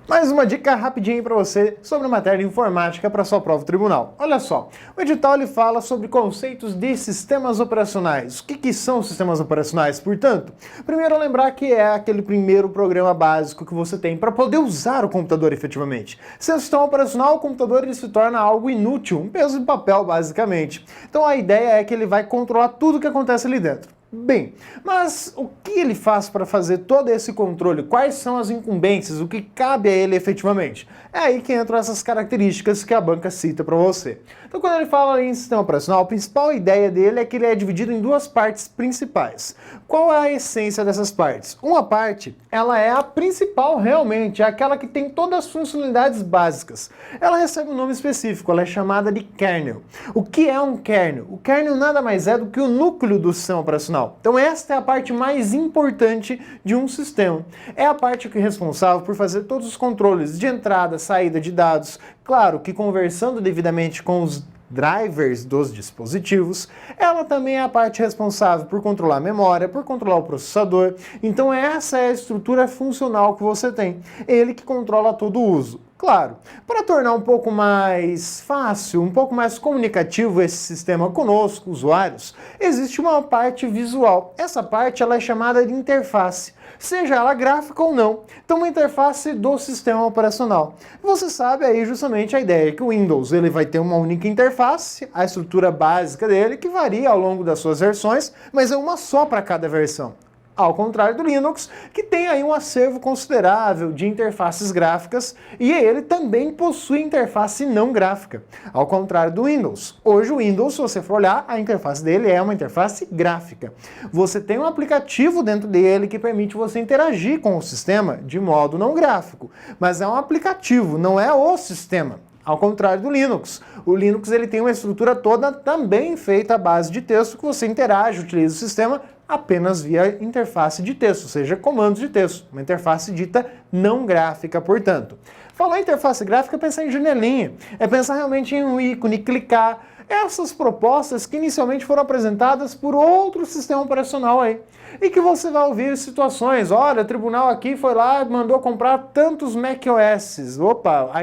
Mais uma dica rapidinha para você sobre a matéria de informática para sua prova tribunal. Olha só, o edital ele fala sobre conceitos de sistemas operacionais. O que são sistemas operacionais, portanto? Primeiro lembrar que é aquele primeiro programa básico que você tem para poder usar o computador efetivamente. Sem o sistema operacional, o computador ele se torna algo inútil, um peso de papel basicamente. Então a ideia é que ele vai controlar tudo o que acontece ali dentro. Bem, mas o que ele faz para fazer todo esse controle? Quais são as incumbências? O que cabe a ele efetivamente? É aí que entram essas características que a banca cita para você. Então, quando ele fala em sistema operacional, a principal ideia dele é que ele é dividido em duas partes principais. Qual é a essência dessas partes? Uma parte, ela é a principal realmente, é aquela que tem todas as funcionalidades básicas. Ela recebe um nome específico, ela é chamada de kernel. O que é um kernel? O kernel nada mais é do que o núcleo do sistema operacional. Então esta é a parte mais importante de um sistema. É a parte que é responsável por fazer todos os controles de entrada, saída de dados. Claro que conversando devidamente com os drivers dos dispositivos, ela também é a parte responsável por controlar a memória, por controlar o processador. Então essa é a estrutura funcional que você tem. Ele que controla todo o uso. Claro, para tornar um pouco mais fácil, um pouco mais comunicativo esse sistema conosco, usuários, existe uma parte visual. Essa parte ela é chamada de interface, seja ela gráfica ou não. Então uma interface do sistema operacional. Você sabe aí justamente a ideia que o Windows ele vai ter uma única interface, a estrutura básica dele, que varia ao longo das suas versões, mas é uma só para cada versão. Ao contrário do Linux, que tem aí um acervo considerável de interfaces gráficas e ele também possui interface não gráfica. Ao contrário do Windows. Hoje o Windows, se você for olhar, a interface dele é uma interface gráfica. Você tem um aplicativo dentro dele que permite você interagir com o sistema de modo não gráfico, mas é um aplicativo, não é o sistema. Ao contrário do Linux. O Linux ele tem uma estrutura toda também feita à base de texto que você interage, utiliza o sistema apenas via interface de texto, ou seja, comandos de texto. Uma interface dita não gráfica, portanto. Falar em interface gráfica é pensar em janelinha, é pensar realmente em um ícone, clicar. Essas propostas que inicialmente foram apresentadas por outro sistema operacional aí. E que você vai ouvir situações, olha, o tribunal aqui foi lá e mandou comprar tantos macOS,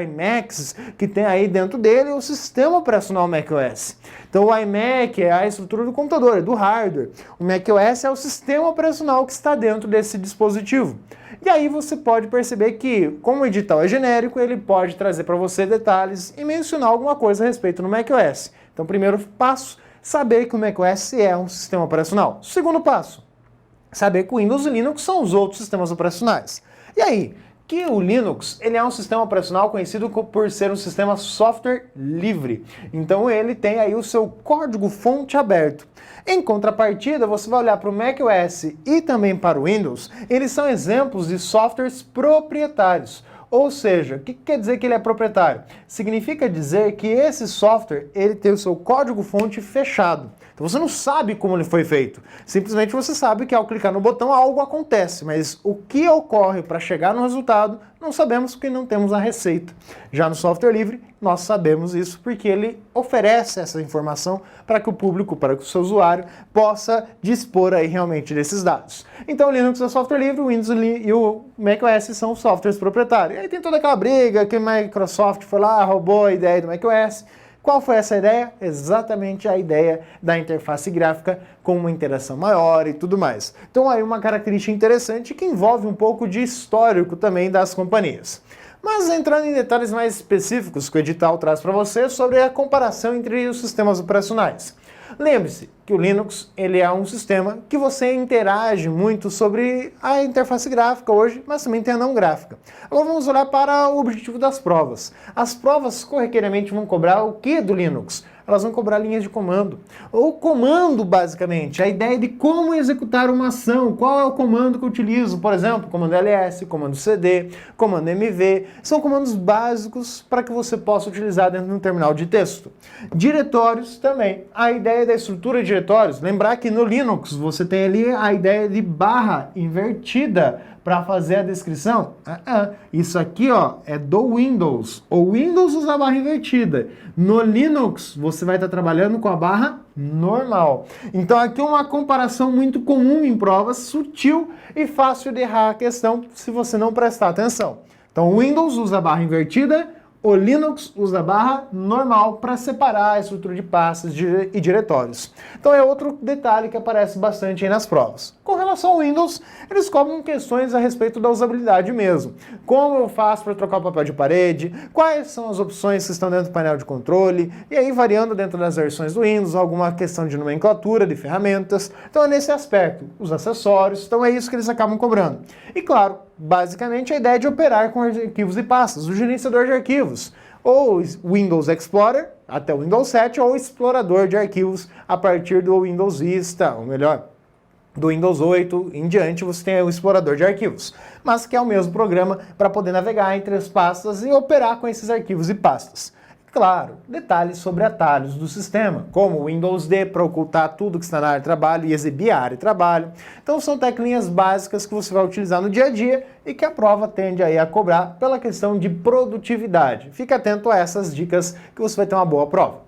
iMacs, que tem aí dentro dele o sistema operacional macOS. Então o iMac é a estrutura do computador, é do hardware. O macOS é o sistema operacional que está dentro desse dispositivo. E aí você pode perceber que, como o edital é genérico, ele pode trazer para você detalhes e mencionar alguma coisa a respeito do macOS. Então, primeiro passo, saber que o macOS é um sistema operacional. Segundo passo, saber que o Windows e Linux são os outros sistemas operacionais. E aí, que o Linux ele é um sistema operacional conhecido por ser um sistema software livre. Então ele tem aí o seu código-fonte aberto. Em contrapartida, você vai olhar para o macOS e também para o Windows, eles são exemplos de softwares proprietários. Ou seja, o que quer dizer que ele é proprietário? Significa dizer que esse software ele tem o seu código-fonte fechado. Então você não sabe como ele foi feito. Simplesmente você sabe que ao clicar no botão algo acontece, mas o que ocorre para chegar no resultado não sabemos porque não temos a receita. Já no software livre, nós sabemos isso porque ele oferece essa informação para que o público, para que o seu usuário possa dispor aí realmente desses dados. Então o Linux é software livre, o Windows e o macOS são softwares proprietários. E aí tem toda aquela briga que a Microsoft foi lá, roubou a ideia do macOS. Qual foi essa ideia? Exatamente a ideia da interface gráfica com uma interação maior e tudo mais. Então aí uma característica interessante que envolve um pouco de histórico também das companhias. Mas entrando em detalhes mais específicos que o edital traz para você sobre a comparação entre os sistemas operacionais. Lembre-se que o Linux ele é um sistema que você interage muito sobre a interface gráfica hoje, mas também tem a não gráfica. Agora vamos olhar para o objetivo das provas. As provas corriqueiramente vão cobrar o que do Linux? Elas vão cobrar linhas de comando. Ou comando, basicamente, a ideia de como executar uma ação, qual é o comando que eu utilizo, por exemplo, comando ls, comando cd, comando mv, são comandos básicos para que você possa utilizar dentro de um terminal de texto. Diretórios também. A ideia da estrutura de diretórios, lembrar que no Linux você tem ali a ideia de barra invertida para fazer a descrição. Isso aqui é do Windows. O Windows usa a barra invertida. No Linux você vai estar trabalhando com a barra normal. Então aqui uma comparação muito comum em provas, sutil e fácil de errar a questão se você não prestar atenção. Então o Windows usa a barra invertida, o Linux usa a barra normal para separar a estrutura de pastas e diretórios. Então é outro detalhe que aparece bastante aí nas provas. Com relação ao Windows, eles cobram questões a respeito da usabilidade mesmo. Como eu faço para trocar o papel de parede, quais são as opções que estão dentro do painel de controle, e aí variando dentro das versões do Windows, alguma questão de nomenclatura, de ferramentas. Então é nesse aspecto, os acessórios, então é isso que eles acabam cobrando. E claro, basicamente a ideia é de operar com arquivos e pastas, o gerenciador de arquivos, ou Windows Explorer até o Windows 7, ou explorador de arquivos a partir do Windows Vista, ou melhor, do Windows 8 em diante você tem o explorador de arquivos, mas que é o mesmo programa para poder navegar entre as pastas e operar com esses arquivos e pastas. Claro, detalhes sobre atalhos do sistema, como o Windows D para ocultar tudo que está na área de trabalho e exibir a área de trabalho. Então são teclinhas básicas que você vai utilizar no dia a dia e que a prova tende aí a cobrar pela questão de produtividade. Fique atento a essas dicas que você vai ter uma boa prova.